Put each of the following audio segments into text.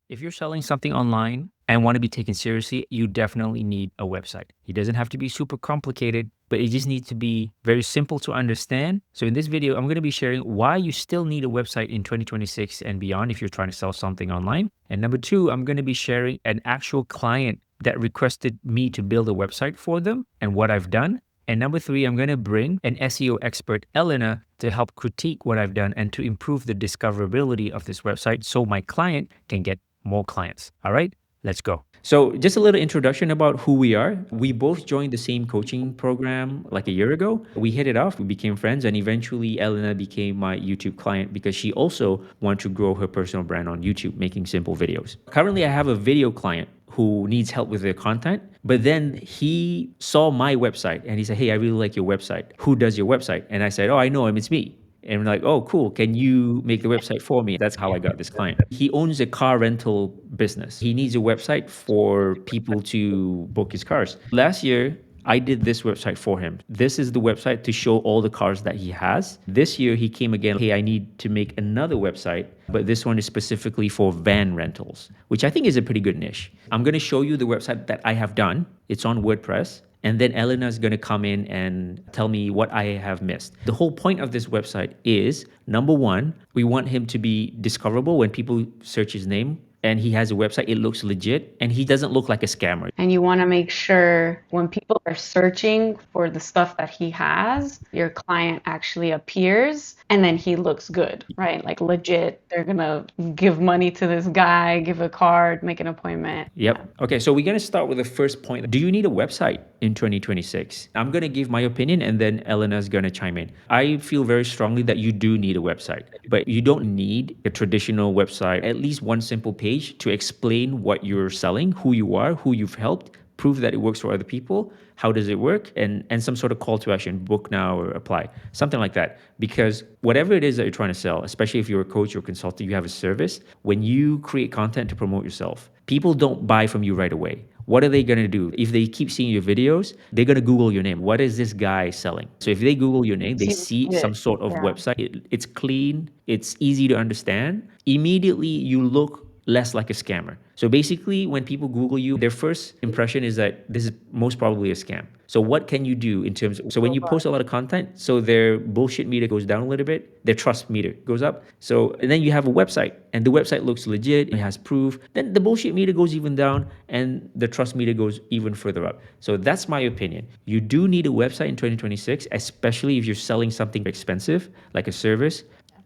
If you're selling something online and want to be taken seriously, you definitely need a website. It doesn't have to be super complicated, but it just needs to be very simple to understand. So in this video, I'm going to be sharing why you still need a website in 2026 and beyond if you're trying to sell something online. And number two, I'm going to be sharing an actual client that requested me to build a website for them and what I've done. And number three, I'm going to bring an SEO expert, Elena, to help critique what I've done and to improve the discoverability of this website so my client can get more clients. All right, let's go. So, just a little introduction about who we are. We both joined the same coaching program like a year ago. We hit it off, we became friends, and eventually Elena became my YouTube client because she also wanted to grow her personal brand on YouTube, making simple videos. Currently, I have a video client who needs help with their content, but then he saw my website and he said, "Hey, I really like your website. Who does your website?" And I said, "Oh, I know him, it's me." And we're like, "Oh, cool. Can you make the website for me?" That's how I got this client. He owns a car rental business. He needs a website for people to book his cars. Last year, I did this website for him. This is the website to show all the cars that he has. This year, he came again, "Hey, I need to make another website, but this one is specifically for van rentals," which I think is a pretty good niche. I'm going to show you the website that I have done. It's on WordPress. And then Elena is going to come in and tell me what I have missed. The whole point of this website is, number one, we want him to be discoverable when people search his name and he has a website, it looks legit and he doesn't look like a scammer. And you want to make sure when people are searching for the stuff that he has, your client actually appears and then he looks good, right? Like legit. They're going to give money to this guy, give a card, make an appointment. Yep. Okay, so we're going to start with the first point. Do you need a website in 2026? I'm going to give my opinion and then Elena's going to chime in. I feel very strongly that you do need a website, but you don't need a traditional website, at least one simple page to explain what you're selling, who you are, who you've helped, prove that it works for other people, how does it work, and some sort of call to action, book now or apply, something like that. Because whatever it is that you're trying to sell, especially if you're a coach or consultant, you have a service, when you create content to promote yourself, people don't buy from you right away. What are they going to do? If they keep seeing your videos, they're going to Google your name. What is this guy selling? So if they Google your name, they See, see legit. some sort of Yeah. website. It's clean, it's easy to understand. Immediately, you look less like a scammer. So basically, when people Google you, their first impression is that this is most probably a scam. So what can you do in terms of, so when you post a lot of content, so their bullshit meter goes down a little bit, their trust meter goes up. So, and then you have a website and the website looks legit, it has proof, then the bullshit meter goes even down and the trust meter goes even further up. So that's my opinion. You do need a website in 2026, especially if you're selling something expensive, like a service.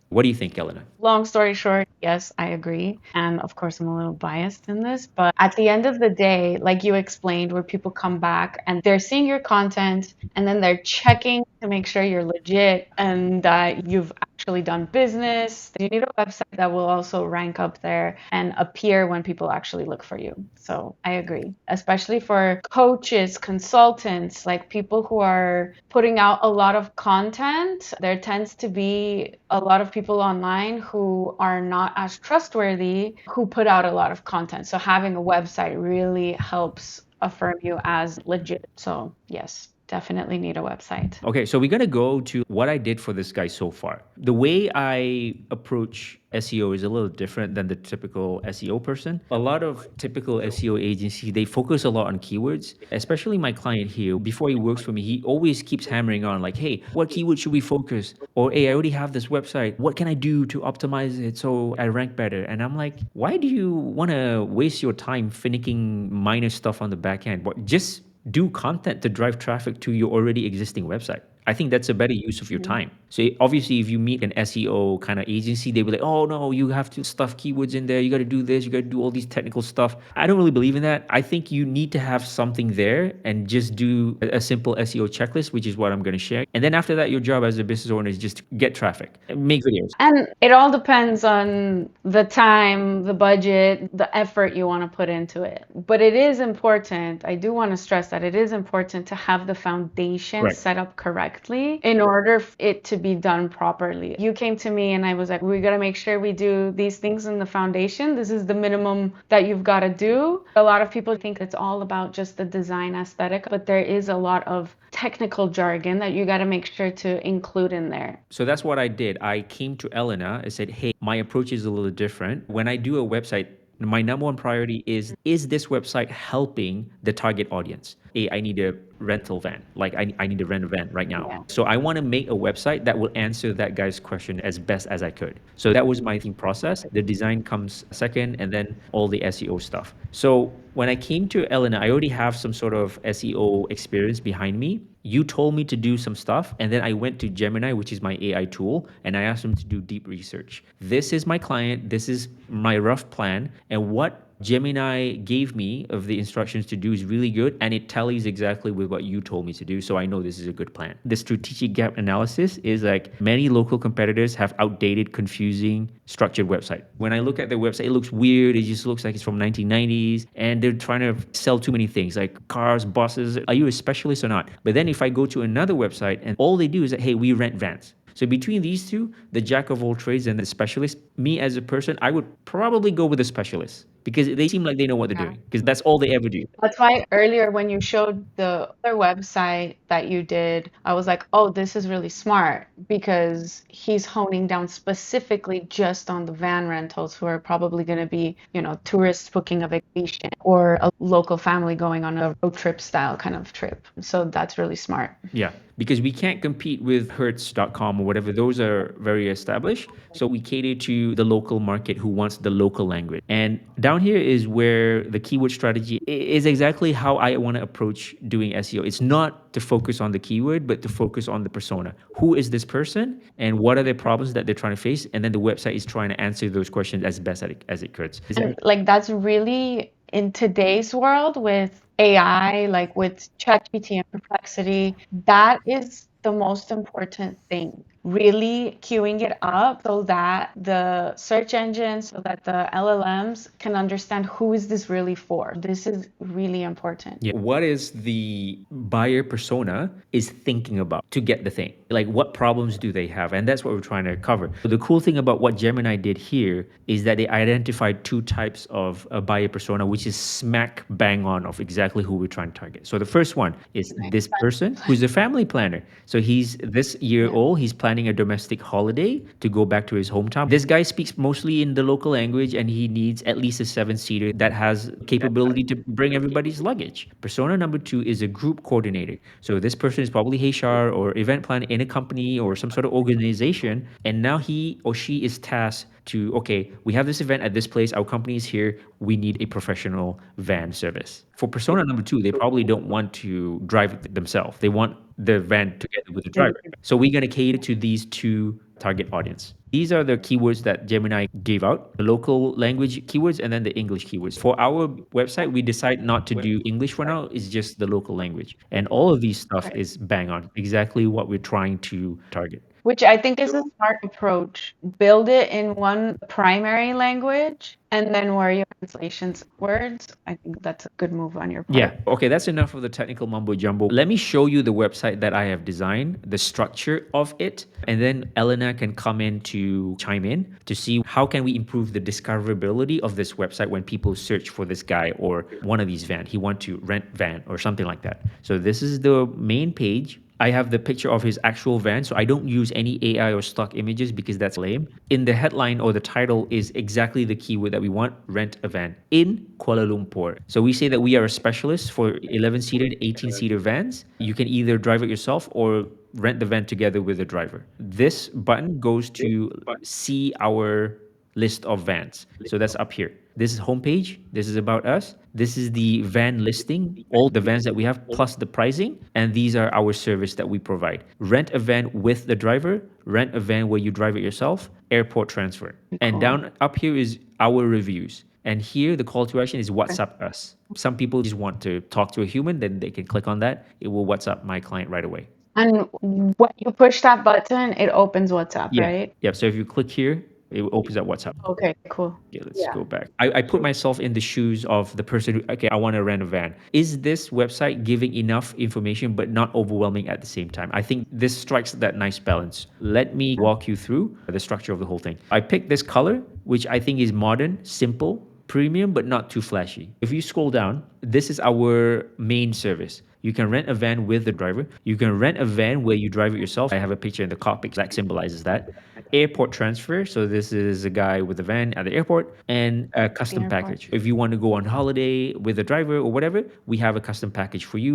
What do you think, Elena? Long story short, yes, I agree. And of course, I'm a little biased in this, but at the end of the day, like you explained, where people come back and they're seeing your content and then they're checking to make sure you're legit and that you've actually done business. You need a website that will also rank up there and appear when people actually look for you. So I agree, especially for coaches, consultants, like people who are putting out a lot of content. There tends to be a lot of people online who are not as trustworthy who put out a lot of content. So having a website really helps affirm you as legit. So yes, definitely need a website. Okay, so we're gonna go to what I did for this guy so far. The way I approach SEO is a little different than the typical SEO person. A lot of typical SEO agencies, they focus a lot on keywords, especially my client here. Before he works for me, he always keeps hammering on like, "Hey, what keyword should we focus?" Or, "Hey, I already have this website. What can I do to optimize it so I rank better?" And I'm like, why do you wanna waste your time finicking minor stuff on the back end? Just do content to drive traffic to your already existing website. I think that's a better use of your time. So obviously, if you meet an SEO kind of agency, they will be like, "Oh no, you have to stuff keywords in there. You got to do this. You got to do all these technical stuff." I don't really believe in that. I think you need to have something there and just do a simple SEO checklist, which is what I'm going to share. And then after that, your job as a business owner is just to get traffic, and make videos. And it all depends on the time, the budget, the effort you want to put into it. But it is important, I do want to stress that it is important to have the foundation Correct. set up correctly in order for it to be done properly. You came to me and I was like, we got to make sure we do these things in the foundation. This is the minimum that you've got to do. A lot of people think it's all about just the design aesthetic, but there is a lot of technical jargon that you got to make sure to include in there. So that's what I did. I came to Elena and said, "Hey, my approach is a little different. When I do a website, My number one priority is this website helping the target audience? I need a rental van. Like I need to rent a van right now. Yeah. So I want to make a website that will answer that guy's question as best as I could. So that was my thinking process. The design comes second, and then all the SEO stuff. So when I came to Elena, I already have some sort of SEO experience behind me. You told me to do some stuff, and then I went to Gemini, which is my AI tool, and I asked them to do deep research. This is my client, this is my rough plan, and what Gemini gave me of the instructions to do is really good, and it tallies exactly with what you told me to do, so I know this is a good plan. The strategic gap analysis is like many local competitors have outdated, confusing, structured website. When I look at their website, it looks weird. It just looks like it's from 1990s, and they're trying to sell too many things like cars, buses. Are you a specialist or not? But then if I go to another website and all they do is that, hey, we rent vans. So between these two, the jack of all trades and the specialist, me as a person, I would probably go with the specialist because they seem like they know what they're Yeah. doing because that's all they ever do. That's why earlier when you showed the other website that you did, I was like, oh, this is really smart because he's honing down specifically just on the van rentals who are probably going to be, tourists booking a vacation or a local family going on a road trip style kind of trip. So that's really smart. Yeah, because we can't compete with Hertz.com or whatever. Those are very established. So we cater to the local market who wants the local language. And down here is where the keyword strategy is exactly how I want to approach doing SEO. It's not to focus on the keyword, but to focus on the persona. Who is this person and what are the problems that they're trying to face? And then the website is trying to answer those questions as best as it could. And like that's really in today's world with AI, like with ChatGPT and Perplexity, that is the most important thing. Really queuing it up so that the search engines, so that the LLMs can understand who is this really for. This is really important. Yeah. What is the buyer persona is thinking about to get the thing? Like what problems do they have? And that's what we're trying to cover. The cool thing about what Gemini did here is that they identified two types of a buyer persona, which is smack bang on of exactly who we're trying to target. So the first one is Right. this person who's a family planner. So he's this year Yeah. old, he's planning a domestic holiday to go back to his hometown. This guy speaks mostly in the local language and he needs at least a 7-seater that has capability to bring everybody's luggage. Persona number two is a group coordinator. So this person is probably HR or event planner in a company or some sort of organization. And now he or she is tasked to, okay, we have this event at this place, our company is here, we need a professional van service. For persona number two, they probably don't want to drive it themselves. They want the van together with the driver. So we're going to cater to these two target audience. These are the keywords that Gemini gave out, the local language keywords and then the English keywords. For our website, we decide not to do English for now, it's just the local language. And all of these stuff Right. is bang on, exactly what we're trying to target. Which I think is a smart approach. Build it in one primary language and then where your translations words. I think that's a good move on your part. Yeah. Okay, that's enough of the technical mumbo jumbo. Let me show you the website that I have designed, the structure of it, and then Elena can come in to chime in to see how can we improve the discoverability of this website when people search for this guy or one of these van. He want to rent van or something like that. So this is the main page. I have the picture of his actual van, so I don't use any AI or stock images because that's lame. In the headline or the title is exactly the keyword that we want, rent a van in Kuala Lumpur. So we say that we are a specialist for 11-seater, 18-seater vans. You can either drive it yourself or rent the van together with the driver. This button goes to see our list of vans. So that's up here. This is homepage. This is about us. This is the van listing, all the vans that we have plus the pricing. And these are our service that we provide. Rent a van with the driver, rent a van where you drive it yourself, airport transfer. And Cool. down up here is our reviews. And here the call to action is WhatsApp us. Some people just want to talk to a human, then they can click on that. It will WhatsApp my client right away. And when you push that button, it opens WhatsApp, Yeah. right? Yeah. So if you click here, it opens up WhatsApp. Okay, cool. Okay, let's go back. I put myself in the shoes of the person who, okay, I want to rent a van. Is this website giving enough information but not overwhelming at the same time? I think this strikes that nice balance. Let me walk you through the structure of the whole thing. I picked this color, which I think is modern, simple, premium but not too flashy. If you scroll down, this is our main service. You can rent a van with the driver. You can rent a van where you drive it yourself. I have a picture in the cockpit that symbolizes that. Airport transfer. So this is a guy with a van at the airport, and a The custom airport. package. If you want to go on holiday with a driver or whatever, we have a custom package for you.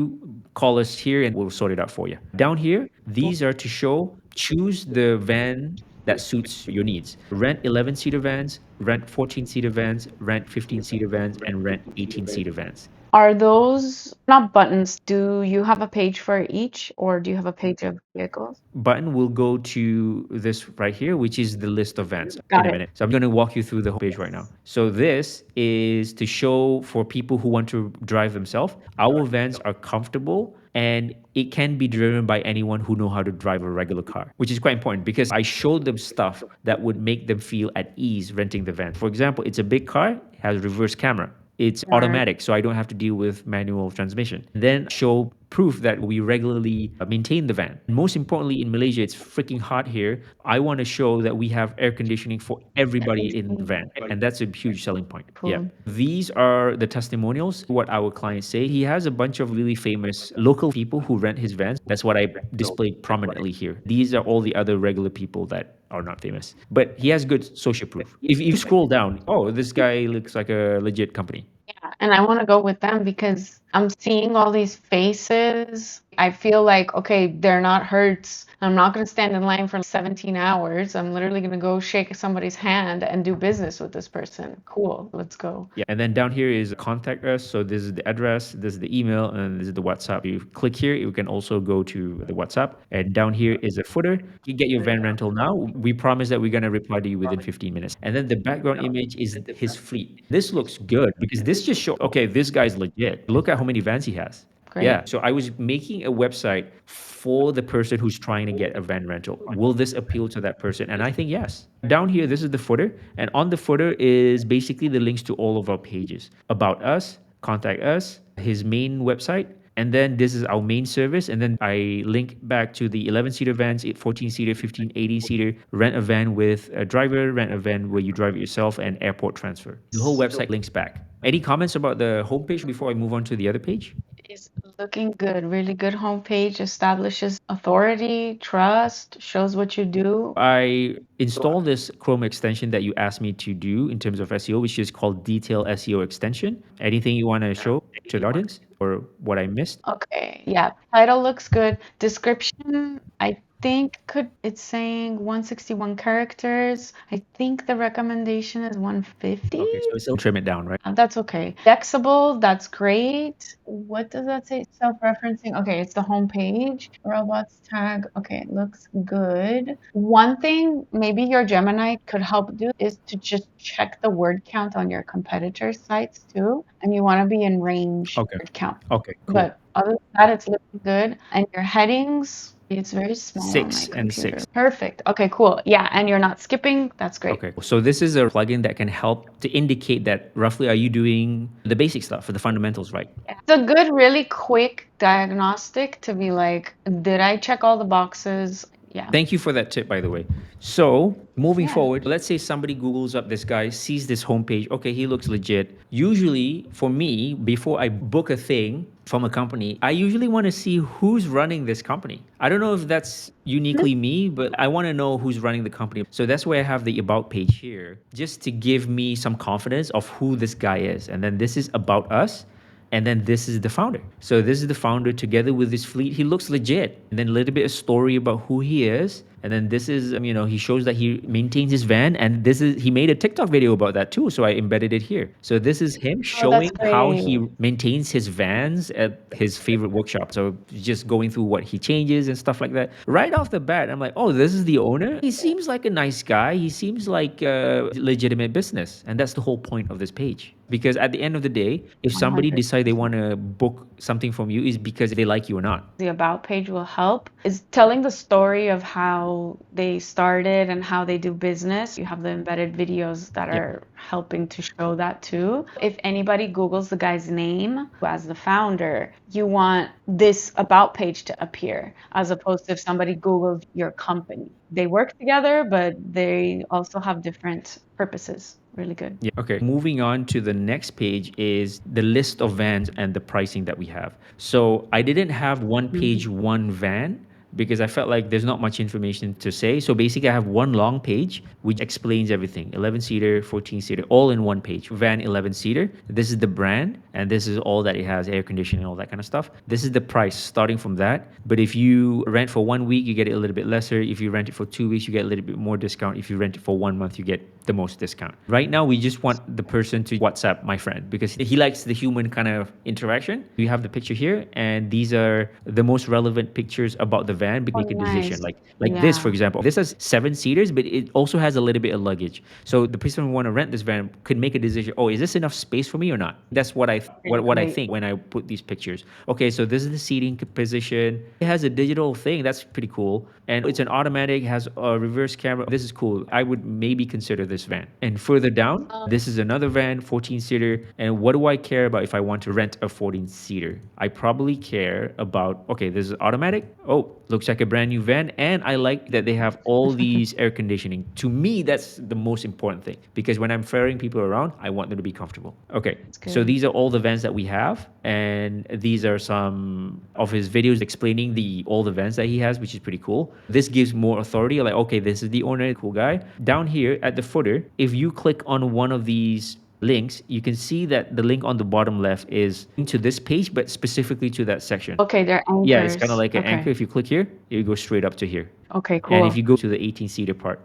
Call us here and we'll sort it out for you. Down here, these are to show, choose the van that suits your needs. Rent 11-seater vans, rent 14-seater vans, rent 15-seater vans, and rent 18-seater vans. Are those not buttons? Do you have a page for each, or do you have a page of vehicles? Button will go to this right here, which is the list of vans in Got a it. minute. So I'm going to walk you through the whole page right now. So this is to show for people who want to drive themselves. Our vans are comfortable and it can be driven by anyone who know how to drive a regular car, which is quite important because I showed them stuff that would make them feel at ease renting the van. For example, it's a big car, has reverse camera. It's Right. automatic, so I don't have to deal with manual transmission. Then show proof that we regularly maintain the van. Most importantly, in Malaysia, it's freaking hot here. I want to show that we have air conditioning for everybody in the van, and that's a huge selling point. Yeah. Cool. These are the testimonials, what our clients say. He has a bunch of really famous local people who rent his vans. That's what I displayed prominently here. These are all the other regular people that are not famous. But he has good social proof. If you scroll down, oh, this guy looks like a legit company. Yeah, and I want to go with them because I'm seeing all these faces. I feel like, okay, they're not Hertz. I'm not going to stand in line for 17 hours. I'm literally going to go shake somebody's hand and do business with this person. Cool, let's go. Yeah, and then down here is contact us. So this is the address, this is the email, and this is the WhatsApp. You click here, you can also go to the WhatsApp. And down here is a footer. You get your van rental now. We promise that we're gonna reply to you within 15 minutes. And then the background image is his fleet. This looks good because this just shows, okay, this guy's legit. Look at how many vans he has. Great. Yeah. So I was making a website for the person who's trying to get a van rental. Will this appeal to that person? And I think yes. Down here, this is the footer. And on the footer is basically the links to all of our pages. About us, contact us, his main website. And then this is our main service. And then I link back to the 11-seater vans, 14-seater, 15, 18-seater, rent a van with a driver, rent a van where you drive it yourself, and airport transfer. The whole website links back. Any comments about the homepage before I move on to the other page? Is looking good. Really good homepage, establishes authority, trust, shows what you do. I installed this Chrome extension that you asked me to do in terms of SEO, which is called Detail SEO Extension. Anything you want to show to the audience or what I missed? Okay, yeah. Title looks good. Description, I think it's saying 161 characters. I think the recommendation is 150. Okay, so still trim it down, right? That's okay. Flexible, that's great. What does that say? Self-referencing. Okay, it's the homepage. Robots tag. Okay, it looks good. One thing maybe your Gemini could help do is to just check the word count on your competitors' sites too. And you want to be in range Okay. word count. Okay, cool. But other than that, it's looking good. And your headings, it's very small on my 6 and computer. 6. Perfect. Okay, cool. Yeah, and you're not skipping. That's great. Okay, so this is a plugin that can help to indicate that roughly are you doing the basic stuff, the fundamentals right? It's a good, really quick diagnostic to be like, did I check all the boxes? Yeah. Thank you for that tip, by the way. So, moving Yeah. forward, let's say somebody Googles up this guy, sees this homepage, okay, he looks legit. Usually, for me, before I book a thing from a company, I usually want to see who's running this company. I don't know if that's uniquely me, but I want to know who's running the company. So that's why I have the About page here, just to give me some confidence of who this guy is. And then this is About Us. And then this is the founder. So this is the founder together with his fleet. He looks legit. And then a little bit of story about who he is. And then this is, he shows that he maintains his van. And he made a TikTok video about that too. So I embedded it here. So this is him showing how he great. maintains his vans at his favorite workshop. So just going through what he changes and stuff like that. Right off the bat, I'm like, oh, this is the owner? He seems like a nice guy. He seems like a legitimate business. And that's the whole point of this page. Because at the end of the day, if somebody decide they want to book something from you, is because they like you or not. The About page will help. Is telling the story of how how they started and how they do business. You have the embedded videos that Yep. are helping to show that too. If anybody Googles the guy's name as the founder, you want this about page to appear, as opposed to if somebody Googles your company. They work together, but they also have different purposes. Really good. Yeah. Okay. Moving on to the next page is the list of vans and the pricing that we have. So I didn't have one page, one van, because I felt like there's not much information to say. So basically, I have one long page which explains everything: 11 seater, 14 seater, all in one page. Van 11 seater. This is the brand, and this is all that it has: air conditioning, all that kind of stuff. This is the price starting from that. But if you rent for 1 week, you get it a little bit lesser. If you rent it for 2 weeks, you get a little bit more discount. If you rent it for 1 month, you get the most discount. Right now, we just want the person to WhatsApp my friend because he likes the human kind of interaction. We have the picture here, and these are the most relevant pictures about the van. Oh, Make a decision. nice. Like this, for Yeah. example. This has 7 seaters, but it also has a little bit of luggage. So the person who want to rent this van could make a decision. Oh, is this enough space for me or not? That's what Pretty what I great. think when I put these pictures. Okay, so this is the seating position. It has a digital thing. That's pretty cool. And it's an automatic, has a reverse camera. This is cool. I would maybe consider this van. And further down, this is another van, 14-seater. And what do I care about if I want to rent a 14-seater? I probably care about, okay, this is automatic. Oh, looks like a brand new van. And I like that they have all these air conditioning. To me, that's the most important thing because when I'm ferrying people around, I want them to be comfortable. Okay, so Good. these are all the vans that we have. And these are some of his videos explaining all the vans that he has, which is pretty cool. This gives more authority. Like, okay, this is the owner, cool guy. Down here at the footer, if you click on one of these links, you can see that the link on the bottom left is into this page, but specifically to that section. Okay, they're Yeah, it's kind of anchors. like an anchor. Okay. If you click here, it goes straight up to here. Okay, And if cool. you go to the 18-seater part,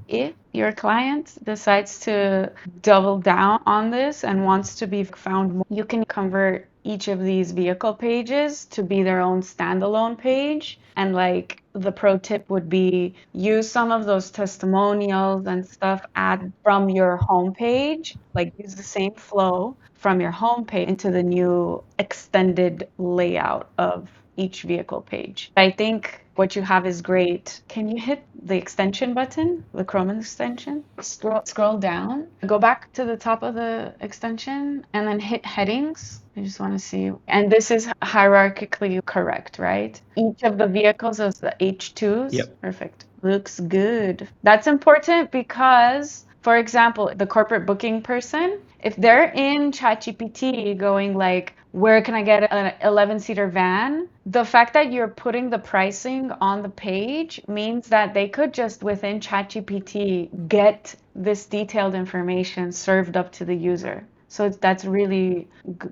If your client decides to double down on this and wants to be found more, you can convert each of these vehicle pages to be their own standalone page. And like the pro tip would be use some of those testimonials and stuff add from your homepage, like use the same flow from your homepage into the new extended layout of each vehicle page. I think what you have is great. Can you hit the extension button, the Chrome extension? Scroll down, go back to the top of the extension, and then hit headings. I just want to see. And this is hierarchically correct, right? Each of the vehicles is the H2s. yep. Perfect. Looks good. That's important because, for example, the corporate booking person, if they're in ChatGPT going like, where can I get an 11-seater van? The fact that you're putting the pricing on the page means that they could just within ChatGPT get this detailed information served up to the user. So that's really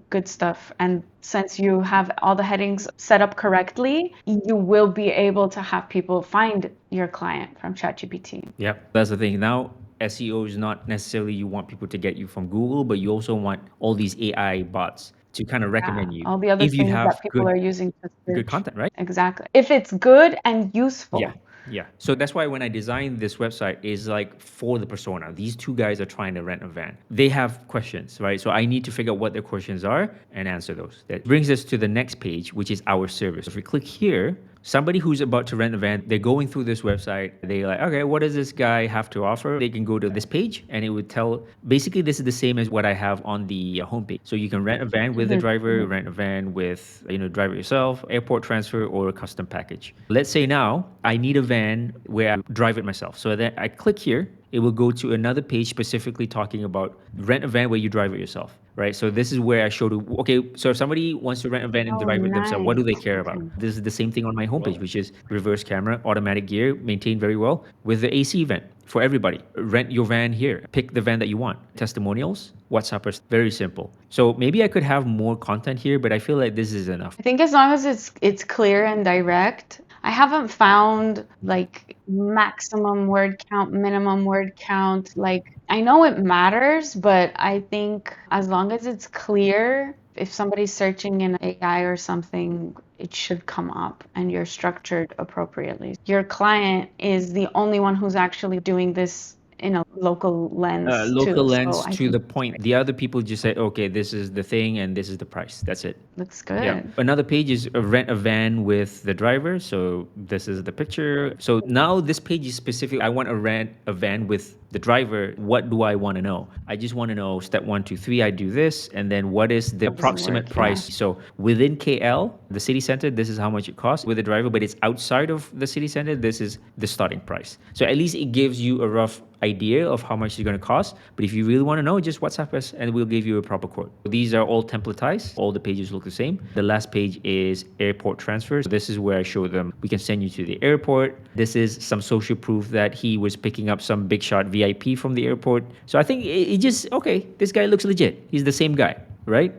good stuff. And since you have all the headings set up correctly, you will be able to have people find your client from ChatGPT. Yep. That's the thing. Now, SEO is not necessarily you want people to get you from Google, but you also want all these AI bots to kind of Yeah, recommend you all the other if you things that have people are using to good search. content, right? Exactly. If it's good and Yeah. useful. Yeah. So that's why when I designed this website is like for the persona. These two guys are trying to rent a van. They have questions, right? So I need to figure out what their questions are and answer those. That brings us to the next page, which is our service. If we click here, somebody who's about to rent a van, they're going through this website. They're like, okay, what does this guy have to offer? They can go to this page and it would tell, basically this is the same as what I have on the homepage. So you can rent a van with the driver, rent a van with, drive it yourself, airport transfer, or a custom package. Let's say now I need a van where I drive it myself. So then I click here, it will go to another page specifically talking about rent a van where you drive it yourself, right? So this is where I showed you, okay, so if somebody wants to rent a van and Oh, drive it themselves, what do they nice. care about? Okay. This is the same thing on my homepage, which is reverse camera, automatic gear, maintained very well with the AC vent for everybody. Rent your van here. Pick the van that you want. Testimonials, WhatsAppers, very simple. So maybe I could have more content here, but I feel like this is enough. I think as long as it's clear and direct. I haven't found like maximum word count, minimum word count. Like I know it matters, but I think as long as it's clear, if somebody's searching in AI or something, it should come up and you're structured appropriately. Your client is the only one who's actually doing this in a local lens local too. So lens I to think the that's point. great. The other people just say, okay, this is the thing and this is the price. That's it. Looks Yeah. good. Another page is rent a van with the driver. So this is the picture. So now this page is specific. I want to rent a van with the driver. What do I want to know? I just want to know step 1, 2, 3. I do this, and then what is the How does it approximate work? Yeah. price? So within KL, the city center, this is how much it costs with the driver. But it's outside of the city center. This is the starting price. So at least it gives you a rough idea of how much it's going to cost. But if you really want to know, just WhatsApp us and we'll give you a proper quote. These are all templatized. All the pages look the same. The last page is airport transfers. This is where I show them we can send you to the airport. This is some social proof that he was picking up some big shot VIP from the airport. So I think it just, okay, this guy looks legit. He's the same guy, right?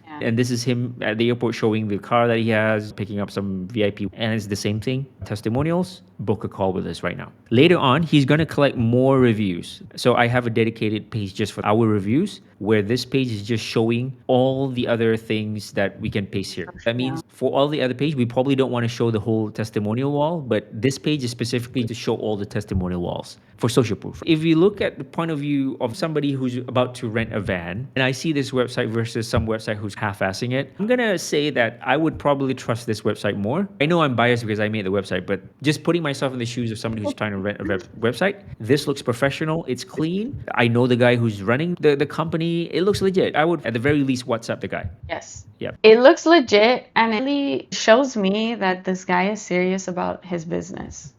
Yeah. And this is him at the airport showing the car that he has, picking up some VIP. And it's the same thing. Testimonials, book a call with us right now. Later on, he's going to collect more reviews. So I have a dedicated page just for our reviews, where this page is just showing all the other things that we can paste here. That Yeah. means for all the other page, we probably don't want to show the whole testimonial wall, but this page is specifically to show all the testimonial walls for social proof. If you look at the point of view of somebody who's about to rent a van, and I see this website versus some website who's half-assing it, I'm gonna say that I would probably trust this website more. I know I'm biased because I made the website, but just putting myself in the shoes of somebody who's trying to rent a website, this looks professional, it's clean. I know the guy who's running the company, it looks legit. I would at the very least WhatsApp the guy. Yes. Yep. It looks legit and it really shows me that this guy is serious about his business.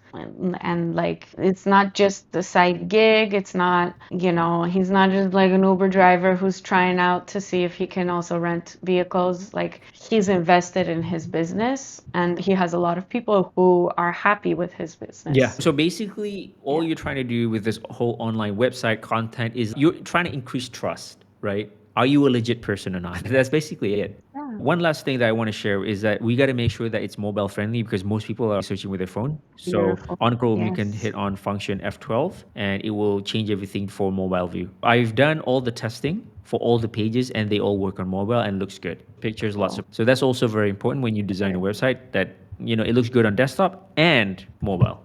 And like, it's not just a side gig. It's not, he's not just like an Uber driver who's trying out to see if he can also rent vehicles. Like, he's invested in his business and he has a lot of people who are happy with his business. Yeah. So basically, all Yeah. you're trying to do with this whole online website content is you're trying to increase trust, right? Are you a legit person or not? That's basically it. Yeah. One last thing that I want to share is that we got to make sure that it's mobile friendly because most people are searching with their phone. So Beautiful. on Chrome, you can Yes. hit on function F12 and it will change everything for mobile view. I've done all the testing for all the pages and they all work on mobile and looks good. Pictures, lots of. Cool. So that's also very important when you design a website that, it looks good on desktop and mobile.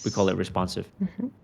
We call Yes. it responsive.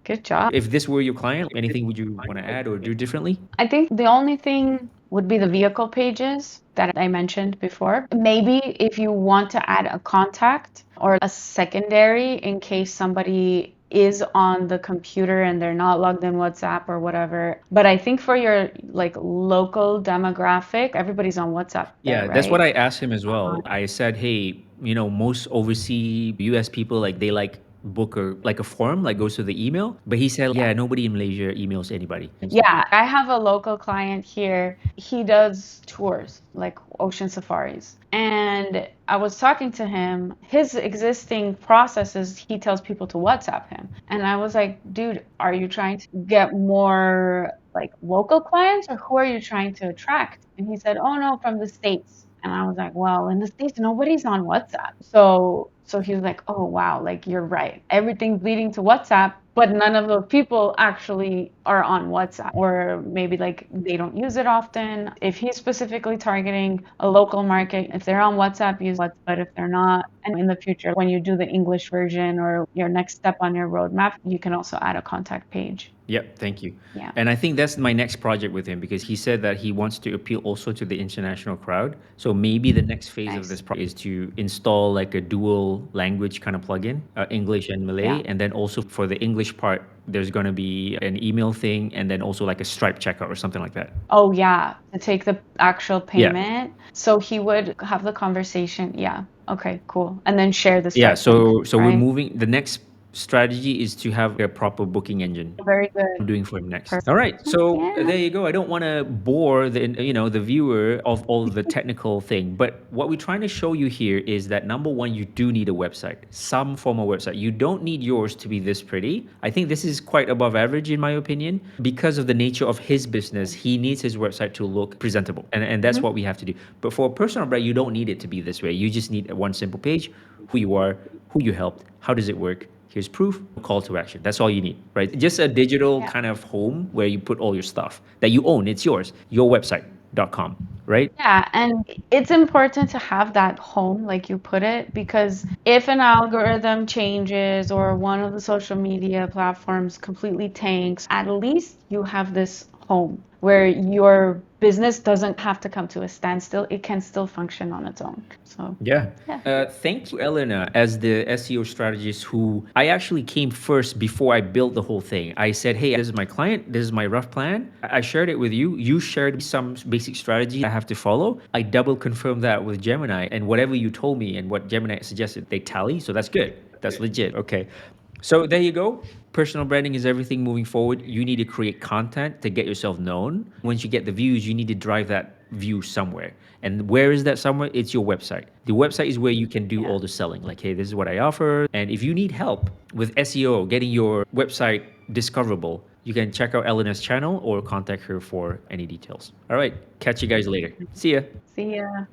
Good job. If this were your client, anything would you want to add or do differently? I think the only thing would be the vehicle pages that I mentioned before. Maybe if you want to add a contact or a secondary in case somebody is on the computer and they're not logged in WhatsApp or whatever. But I think for your like local demographic, everybody's on WhatsApp there, Yeah, that's what right? I asked him as well. I said, hey, most overseas US people like they like book or like a form like goes to the email, but he said, yeah, nobody in Malaysia emails anybody. Yeah, I have a local client here. He does tours, like ocean safaris. And I was talking to him. His existing process is he tells people to WhatsApp him. And I was like, dude, are you trying to get more like local clients or who are you trying to attract? And he said, oh no, from the States. And I was like, well, in the States, nobody's on WhatsApp. So he was like, oh, wow, like you're right. Everything's leading to WhatsApp, but none of those people actually are on WhatsApp, or maybe like they don't use it often. If he's specifically targeting a local market, if they're on WhatsApp, use WhatsApp. But if they're not, and in the future, when you do the English version or your next step on your roadmap, you can also add a contact page. Yep, thank you. Yeah. And I think that's my next project with him because he said that he wants to appeal also to the international crowd. So maybe the next phase of Nice. this project is to install like a dual language kind of plugin, English and Malay. Yeah. And then also for the English part, there's going to be an email thing and then also like a Stripe checkout or something like that. Oh, yeah, to take the actual Yeah. payment. So he would have the conversation. Yeah. Okay, cool. And then share the Yeah, Stripe link, so we're right? moving. The next strategy is to have a proper booking engine. Very I'm good. doing for him next. Perfect. All right, so Yeah. there you go. I don't want to bore the viewer of all the technical thing, but what we're trying to show you here is that number one, you do need a website, some form of website. You don't need yours to be this pretty. I think this is quite above average in my opinion because of the nature of his business. He needs his website to look presentable, and that's what we have to do. But for a personal brand, you don't need it to be this way. You just need one simple page: who you are, who you helped, how does it work. Here's proof, call to action. That's all you need, right? Just a digital Yeah. kind of home where you put all your stuff that you own. It's yours, your website. website.com, right? Yeah, and it's important to have that home, like you put it, because if an algorithm changes or one of the social media platforms completely tanks, at least you have this home where your business doesn't have to come to a standstill. It can still function on its own. So, Yeah. yeah. Thank you, Elena, as the SEO strategist who I actually came first before I built the whole thing. I said, hey, this is my client, this is my rough plan. I shared it with you. You shared some basic strategy I have to follow. I double confirmed that with Gemini, and whatever you told me and what Gemini suggested, they tally. So that's good. That's legit. Okay. So there you go. Personal branding is everything moving forward. You need to create content to get yourself known. Once you get the views, you need to drive that view somewhere. And where is that somewhere? It's your website. The website is where you can do Yeah. all the selling. Like, hey, this is what I offer. And if you need help with SEO, getting your website discoverable, you can check out Elena's channel or contact her for any details. All right. Catch you guys later. See ya. See ya.